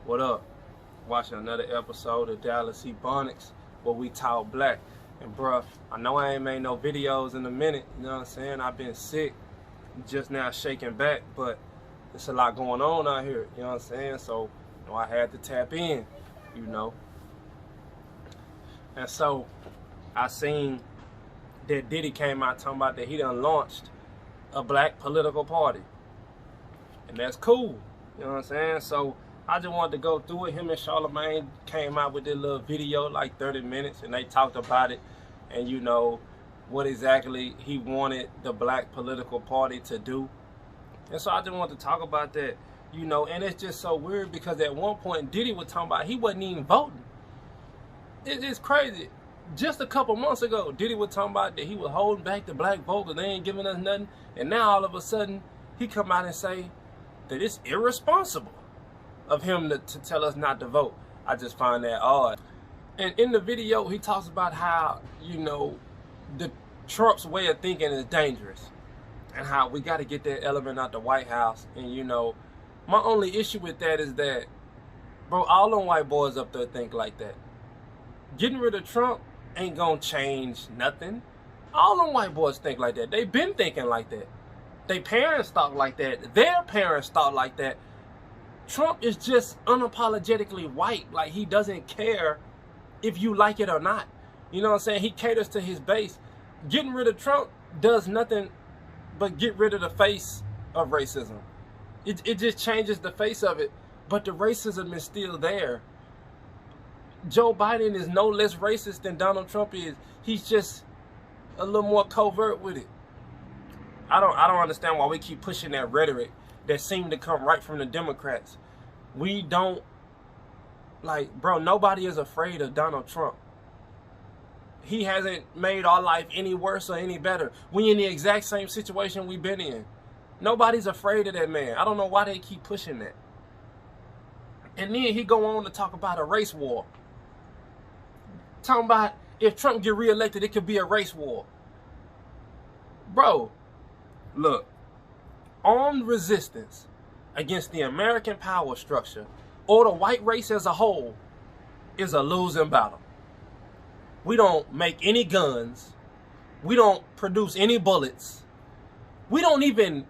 What up? Watching another episode of Dallas Ebonix where we talk black. And bruh, I know I ain't made no videos in a minute, you know what I'm saying? I've been sick, just now shaking back, but there's a lot going on out here, you know what I'm saying? So, you know, I had to tap in, you know. And so, I seen that Diddy came out talking about that he done launched a black political party. And that's cool, you know what I'm saying? So, I just wanted to go through it. Him and Charlemagne came out with this little video, like 30 minutes, and they talked about it and, you know, what exactly he wanted the black political party to do. And so I just wanted to talk about that, you know, and it's just so weird because at one point Diddy was talking about he wasn't even voting. It's crazy. Just a couple months ago, Diddy was talking about that he was holding back the black vote because they ain't giving us nothing. And now all of a sudden, he come out and say that it's irresponsible of him to tell us not to vote. I just find that odd. And in the video, he talks about how, you know, the Trump's way of thinking is dangerous and how we got to get that element out the White House. And, you know, my only issue with that is that, bro, all them white boys up there think like that. Getting rid of Trump ain't gonna change nothing. All them white boys think like that. They've been thinking like that. Their parents thought like that. Their parents thought like that. Trump is just unapologetically white. Like, he doesn't care if you like it or not. You know what I'm saying? He caters to his base. Getting rid of Trump does nothing but get rid of the face of racism. It just changes the face of it, but the racism is still there. Joe Biden is no less racist than Donald Trump is. He's just a little more covert with it. I don't understand why we keep pushing that rhetoric that seem to come right from the Democrats. We don't, like, bro, nobody is afraid of Donald Trump. He hasn't made our life any worse or any better. We in the exact same situation we've been in. Nobody's afraid of that man. I don't know why they keep pushing that. And then he go on to talk about a race war. Talking about if Trump get reelected, it could be a race war. Bro, look. Armed resistance against the American power structure or the white race as a whole is a losing battle. We don't make any guns. We don't produce any bullets. We don't even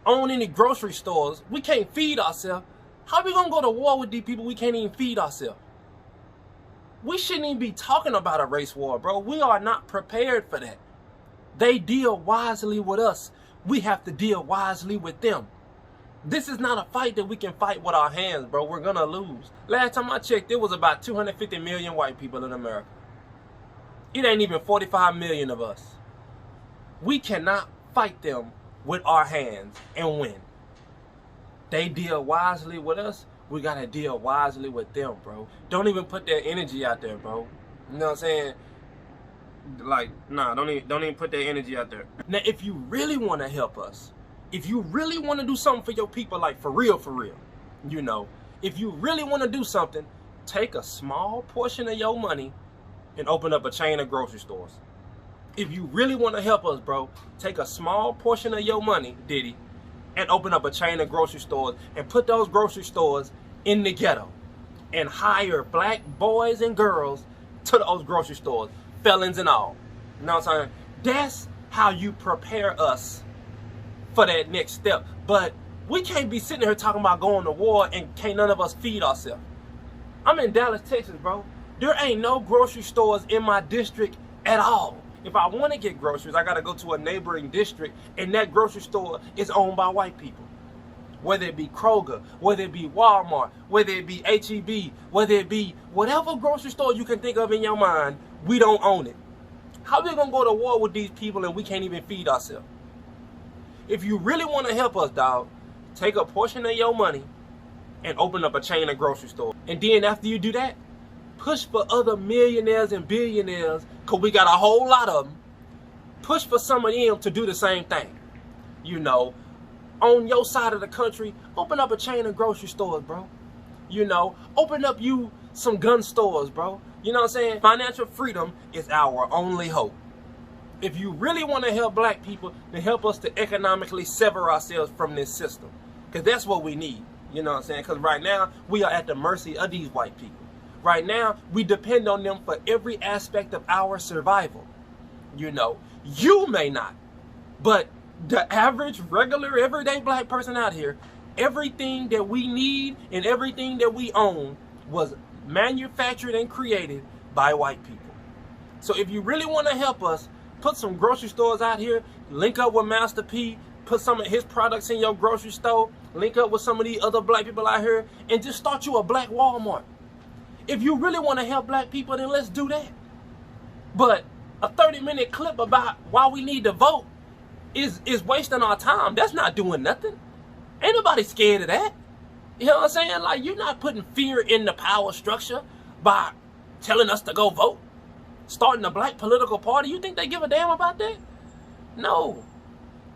own any grocery stores. We can't feed ourselves. How are we going to go to war with these people we can't even feed ourselves? We shouldn't even be talking about a race war, bro. We are not prepared for that. They deal wisely with us. We have to deal wisely with them. This is not a fight that we can fight with our hands, bro. We're gonna lose. Last time I checked, there was about 250 million white people in America. It ain't even 45 million of us. We cannot fight them with our hands and win. They deal wisely with us. We gotta deal wisely with them, bro. Don't even put that energy out there, bro. You know what I'm saying? Like, nah, don't even put that energy out there. Now, if you really want to help us, if you really want to do something for your people, like for real, you know, if you really want to do something, take a small portion of your money and open up a chain of grocery stores. If you really want to help us, bro, take a small portion of your money, Diddy, and open up a chain of grocery stores and put those grocery stores in the ghetto and hire black boys and girls to those grocery stores. Felons and all. You know what I'm saying? That's how you prepare us for that next step. But we can't be sitting here talking about going to war and can't none of us feed ourselves. I'm in Dallas, Texas, bro. There ain't no grocery stores in my district at all. If I want to get groceries, I got to go to a neighboring district, and that grocery store is owned by white people. Whether it be Kroger, whether it be Walmart, whether it be HEB, whether it be whatever grocery store you can think of in your mind, we don't own it. How we gonna go to war with these people and we can't even feed ourselves? If you really want to help us, dog, take a portion of your money and open up a chain of grocery stores. And then after you do that, push for other millionaires and billionaires, because we got a whole lot of them. Push for some of them to do the same thing. You know, on your side of the country, open up a chain of grocery stores, bro. You know, open up you some gun stores, bro. You know what I'm saying? Financial freedom is our only hope. If you really want to help black people, then help us to economically sever ourselves from this system. Because that's what we need. You know what I'm saying? Because right now, we are at the mercy of these white people. Right now, we depend on them for every aspect of our survival. You know, you may not, but the average, regular, everyday black person out here, everything that we need and everything that we own was manufactured and created by white people. So if you really want to help us, put some grocery stores out here, link up with Master P, put some of his products in your grocery store, link up with some of these other black people out here, and just start you a black Walmart. If you really want to help black people, then let's do that. But a 30-minute clip about why we need to vote is wasting our time. That's not doing nothing. Ain't nobody scared of that. You know what I'm saying? Like, you're not putting fear in the power structure by telling us to go vote. Starting a black political party. You think they give a damn about that? No.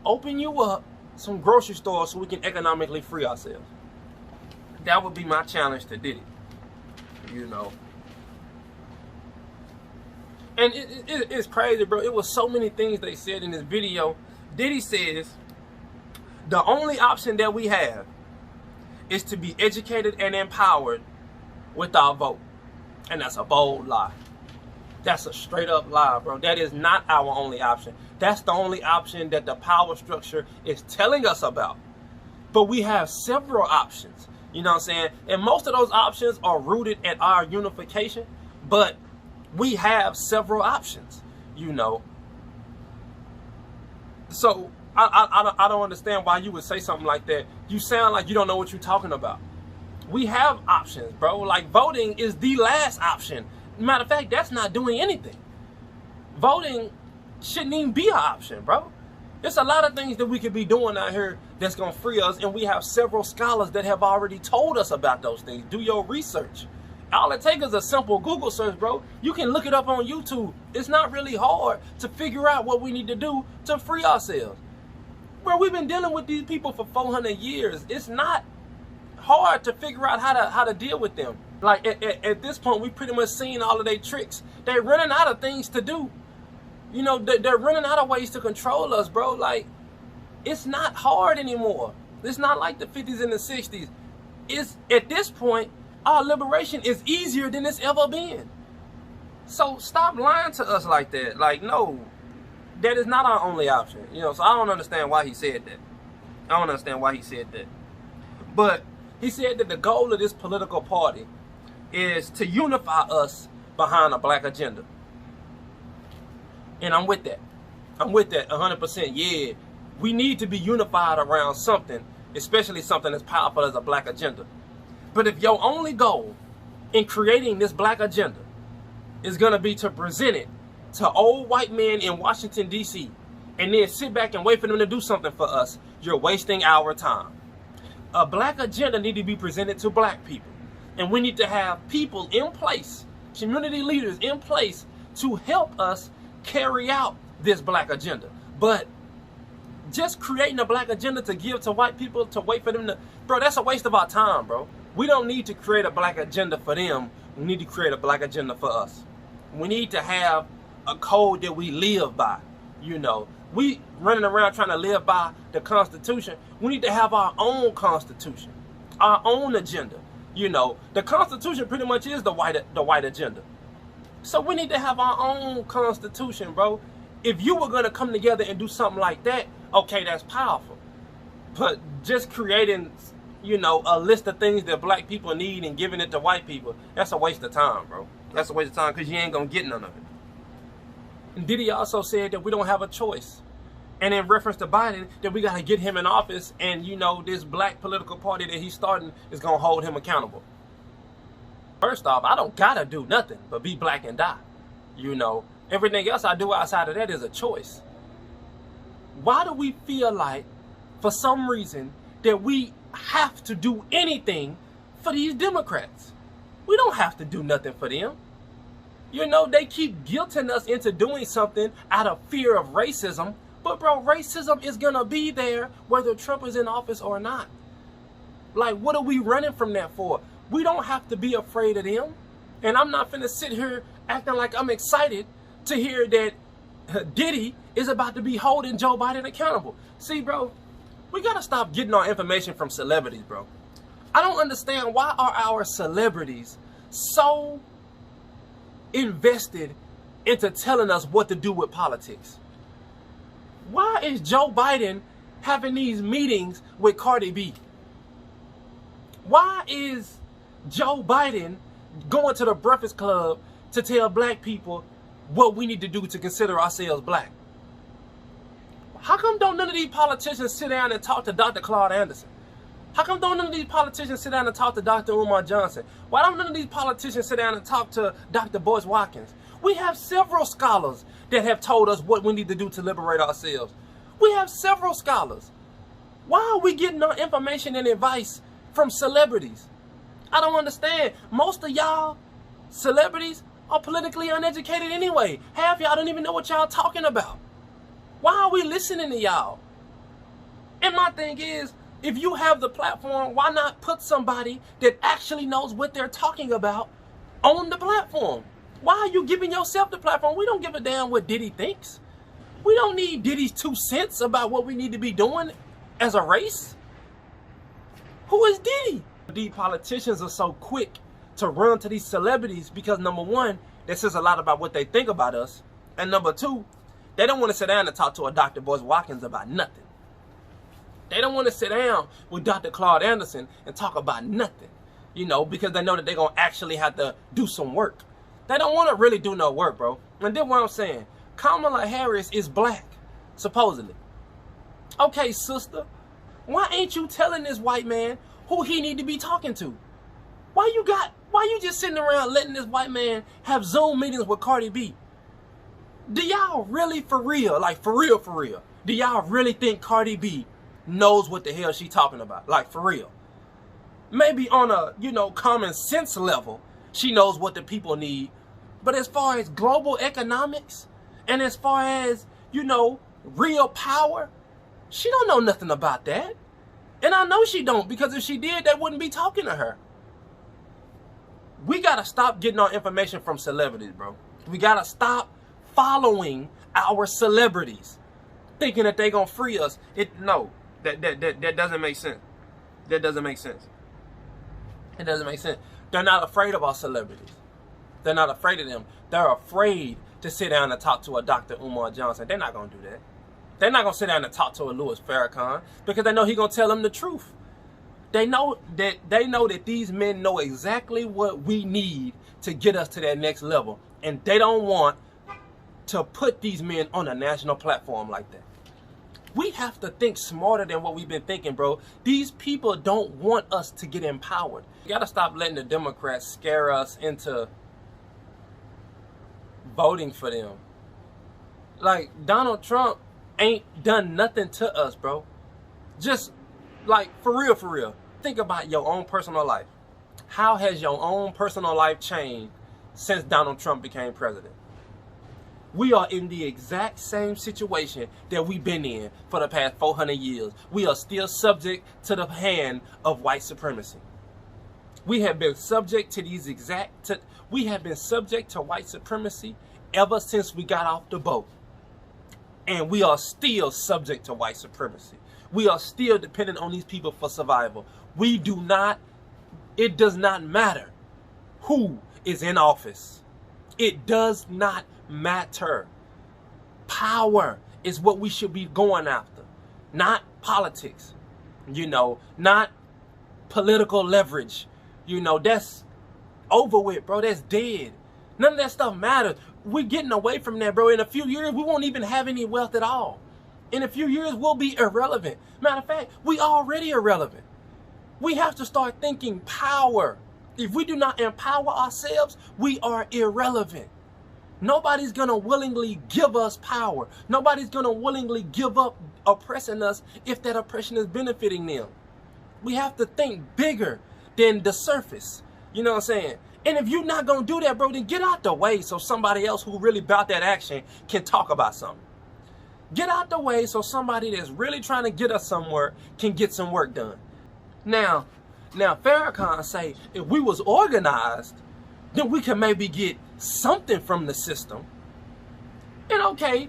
Open you up some grocery stores so we can economically free ourselves. That would be my challenge to Diddy. You know. And it's crazy, bro. It was so many things they said in this video. Diddy says the only option that we have is to be educated and empowered with our vote. And that's a bold lie. That's a straight up lie, bro. That is not our only option. That's the only option that the power structure is telling us about. But we have several options. You know what I'm saying? And most of those options are rooted at our unification. But we have several options, you know. So I don't understand why you would say something like that. You sound like you don't know what you're talking about. We have options, bro. Like, voting is the last option. Matter of fact, that's not doing anything. Voting shouldn't even be an option, bro. There's a lot of things that we could be doing out here that's going to free us, and we have several scholars that have already told us about those things. Do your research. All it takes is a simple Google search, bro. You can look it up on YouTube. It's not really hard to figure out what we need to do to free ourselves. Bro, we've been dealing with these people for 400 years. It's not hard to figure out how to deal with them. Like, at this point, we've pretty much seen all of their tricks. They're running out of things to do. You know, they're running out of ways to control us, bro. Like, it's not hard anymore. It's not like the 50s and the 60s. It's, at this point, our liberation is easier than it's ever been. So stop lying to us like that. Like, no, that is not our only option. You know, so I don't understand why he said that. I don't understand why he said that. But he said that the goal of this political party is to unify us behind a black agenda. And I'm with that. I'm with that 100%. Yeah, we need to be unified around something, especially something as powerful as a black agenda. But if your only goal in creating this black agenda is going to be to present it to old white men in Washington, D.C., and then sit back and wait for them to do something for us, you're wasting our time. A black agenda needs to be presented to black people. And we need to have people in place, community leaders in place, to help us carry out this black agenda. But just creating a black agenda to give to white people to wait for them to... Bro, that's a waste of our time, bro. We don't need to create a black agenda for them. We need to create a black agenda for us. We need to have a code that we live by. You know, we running around trying to live by the Constitution. We need to have our own Constitution, our own agenda. You know, the Constitution pretty much is the white agenda. So we need to have our own Constitution, bro. If you were going to come together and do something like that, okay, that's powerful. But just creating, you know, a list of things that black people need and giving it to white people, that's a waste of time, bro. That's a waste of time because you ain't going to get none of it. And Diddy also said that we don't have a choice. And in reference to Biden, that we got to get him in office, and, you know, this black political party that he's starting is going to hold him accountable. First off, I don't got to do nothing but be black and die. You know, everything else I do outside of that is a choice. Why do we feel like, for some reason, that we have to do anything for these Democrats? We don't have to do nothing for them. You know, they keep guilting us into doing something out of fear of racism. But, bro, racism is going to be there whether Trump is in office or not. Like, what are we running from that for? We don't have to be afraid of them. And I'm not finna sit here acting like I'm excited to hear that Diddy is about to be holding Joe Biden accountable. See, bro, we got to stop getting our information from celebrities, bro. I don't understand, why are our celebrities so invested into telling us what to do with politics? Why is Joe Biden having these meetings with Cardi B? Why is Joe Biden going to the Breakfast Club to tell black people what we need to do to consider ourselves black? How come don't none of these politicians sit down and talk to Dr. Claude Anderson? How come don't none of these politicians sit down and talk to Dr. Umar Johnson? Why don't none of these politicians sit down and talk to Dr. Boyce Watkins? We have several scholars that have told us what we need to do to liberate ourselves. We have several scholars. Why are we getting our information and advice from celebrities? I don't understand. Most of y'all celebrities are politically uneducated anyway. Half y'all don't even know what y'all talking about. Why are we listening to y'all? And my thing is, if you have the platform, why not put somebody that actually knows what they're talking about on the platform? Why are you giving yourself the platform? We don't give a damn what Diddy thinks. We don't need Diddy's 2 cents about what we need to be doing as a race. Who is Diddy? These politicians are so quick to run to these celebrities because, number one, that says a lot about what they think about us. And number two, they don't want to sit down and talk to a Dr. Boyce Watkins about nothing. They don't want to sit down with Dr. Claude Anderson and talk about nothing, you know, because they know that they're going to actually have to do some work. They don't want to really do no work, bro. And then what I'm saying, Kamala Harris is black, supposedly. Okay, sister, why ain't you telling this white man who he need to be talking to? Why you just sitting around letting this white man have Zoom meetings with Cardi B? Do y'all really, for real, like for real, do y'all really think Cardi B knows what the hell she talking about? Like, for real. Maybe on a, you know, common sense level, she knows what the people need. But as far as global economics, and as far as, you know, real power, she don't know nothing about that. And I know she don't, because if she did, they wouldn't be talking to her. We gotta stop getting our information from celebrities, bro. We gotta stop following our celebrities, thinking that they gonna free us. No, that doesn't make sense. That doesn't make sense. It doesn't make sense. They're not afraid of our celebrities. They're not afraid of them. They're afraid to sit down and talk to a Dr. Umar Johnson. They're not gonna do that. They're not gonna sit down and talk to a Louis Farrakhan because they know he's gonna tell them the truth. They know that these men know exactly what we need to get us to that next level, and they don't want to put these men on a national platform like that. We have to think smarter than what we've been thinking, bro. These people don't want us to get empowered. We gotta stop letting the Democrats scare us into voting for them. Like, Donald Trump ain't done nothing to us, bro. Just, like, for real. Think about your own personal life. How has your own personal life changed since Donald Trump became president? We are in the exact same situation that we've been in for the past 400 years. We are still subject to the hand of white supremacy. We have been subject to we have been subject to white supremacy ever since we got off the boat. And we are still subject to white supremacy. We are still dependent on these people for survival. It does not matter who is in office. It does not matter. Power is what we should be going after, not politics, you know, not political leverage. You know, that's over with, bro. That's dead. None of that stuff matters. We're getting away from that, bro. In a few years, we won't even have any wealth at all. In a few years, we'll be irrelevant. Matter of fact, we already irrelevant. We have to start thinking power. If we do not empower ourselves, we are irrelevant. Nobody's going to willingly give us power. Nobody's going to willingly give up oppressing us if that oppression is benefiting them. We have to think bigger than the surface. You know what I'm saying? And if you're not going to do that, bro, then get out the way so somebody else who really about that action can talk about something. Get out the way so somebody that's really trying to get us somewhere can get some work done. Now Farrakhan say if we was organized, then we can maybe get something from the system. And okay,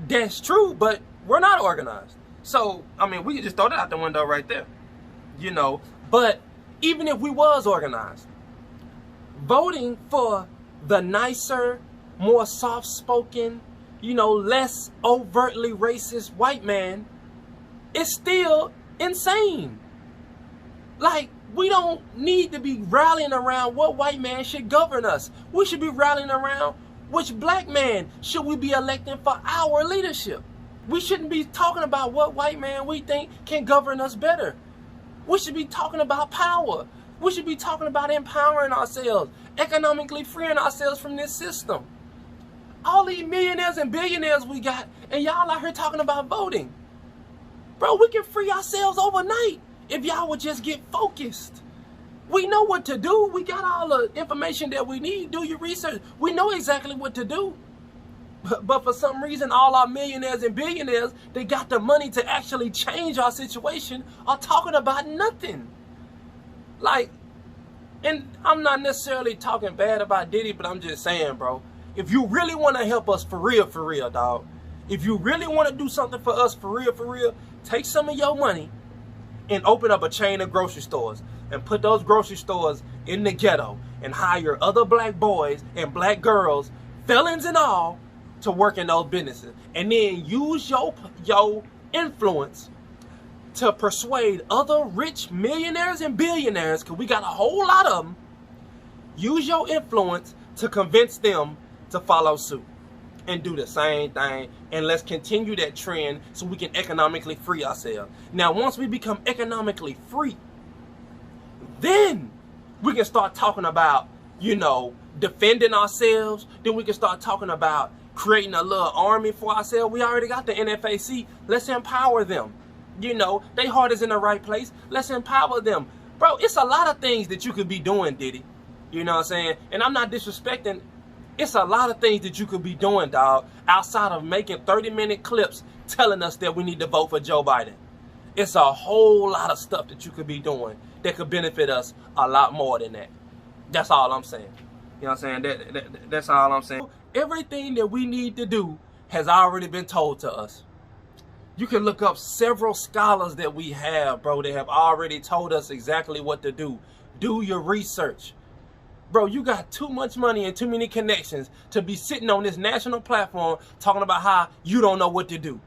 that's true, but we're not organized. So, I mean, we can just throw that out the window right there. You know, but even if we was organized. Voting for the nicer, more soft-spoken, less overtly racist white man is still insane. Like, we don't need to be rallying around what white man should govern us. We should be rallying around which black man should we be electing for our leadership. We shouldn't be talking about what white man we think can govern us better. We should be talking about power. We should be talking about empowering ourselves, economically freeing ourselves from this system. All these millionaires and billionaires we got, and y'all out here talking about voting. Bro, we can free ourselves overnight if y'all would just get focused. We know what to do. We got all the information that we need. Do your research. We know exactly what to do. But for some reason, all our millionaires and billionaires, they got the money to actually change our situation, are talking about nothing. Like, and I'm not necessarily talking bad about Diddy, but I'm just saying, bro, if you really want to help us for real, dog, if you really want to do something for us for real, take some of your money and open up a chain of grocery stores and put those grocery stores in the ghetto and hire other black boys and black girls, felons and all, to work in those businesses. And then use your influence to persuade other rich millionaires and billionaires, because we got a whole lot of them. Use your influence to convince them to follow suit and do the same thing, and let's continue that trend so we can economically free ourselves. Now, once we become economically free, then we can start talking about, defending ourselves. Then we can start talking about creating a little army for ourselves. We already got the NFAC. Let's empower them. They heart is in the right place. Let's empower them. Bro, it's a lot of things that you could be doing, Diddy. You know what I'm saying? And I'm not disrespecting. It's a lot of things that you could be doing, dog, outside of making 30-minute clips telling us that we need to vote for Joe Biden. It's a whole lot of stuff that you could be doing that could benefit us a lot more than that. That's all I'm saying. You know what I'm saying? That's all I'm saying. Everything that we need to do has already been told to us. You can look up several scholars that we have, bro, that have already told us exactly what to do. Do your research. Bro, you got too much money and too many connections to be sitting on this national platform talking about how you don't know what to do.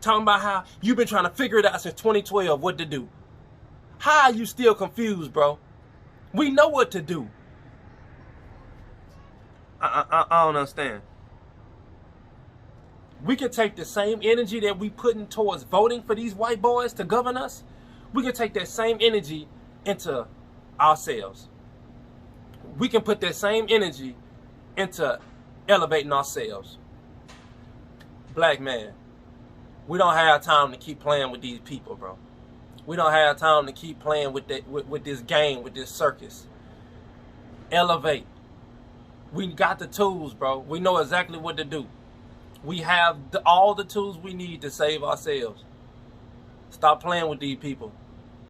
Talking about how you've been trying to figure it out since 2012 what to do. How are you still confused, bro? We know what to do. I don't understand. We can take the same energy that we putting towards voting for these white boys to govern us. We can take that same energy into ourselves. We can put that same energy into elevating ourselves. Black man, we don't have time to keep playing with these people, bro. We don't have time to keep playing with this game, with this circus. Elevate. We got the tools, bro. We know exactly what to do. We have all the tools we need to save ourselves. Stop playing with these people.